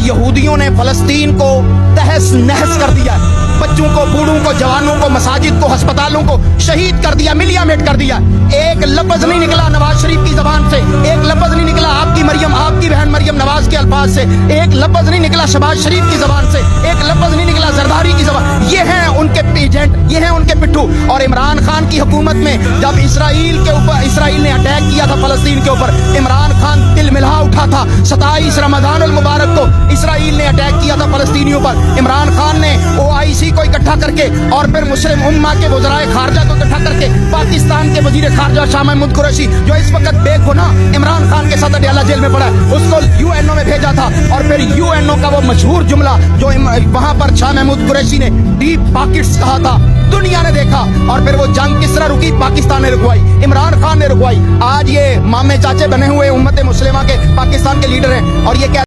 यहूदियों ने फलस्तीन को तहस नहस कर दिया, बच्चों को, बूढ़ों को, जवानों को, मसाजिद को, अस्पतालों को शहीद कर दिया, मिलियामेट कर दिया। एक लफ्ज नहीं निकला नवाज शरीफ की जबान से, एक लफ्ज नहीं निकला आपकी मरियम, आपकी बहन मरियम नवाज के अल्फाज से, एक लफ्ज नहीं निकला शहबाज शरीफ की जबान से, एक लफ्ज नहीं निकला जरदारी की जबान। ये हैं उनके एजेंट, ये हैं उनके पिट्ठू। और इमरान खान की हुकूमत में जब इसराइल ने अटैक किया था फलस्तीन के ऊपर, इमरान खान दिल मिला उठा था। 27 रमजान अल मुबारक को इसराइल ने अटैक किया था फलस्तीनियों पर। इमरान खान ने OIC को इकट्ठा करके और फिर मुस्लिम उम्मा के वज़राए खारजा को इकट्ठा करके पाकिस्तान के वजीर खारजा शाह महमूद कुरैशी, जो इस वक्त बेगुनाह इमरान खान के साथ अडयाला जेल में पड़ा है, उसको UNO में भेजा था। और फिर UNO का वो मशहूर जुमला जो वहां पर शाह महमूद कुरैशी ने डीप पॉकेट्स कहा था, दुनिया ने देखा। और फिर वो जंग किस तरह रुकी, पाकिस्तान ने रुकवाई, इमरान खान ने रुकवाई। आज ये मामे चाचे बने हुए उम्मत मुस्लिमा के पाकिस्तान के लीडर हैं और ये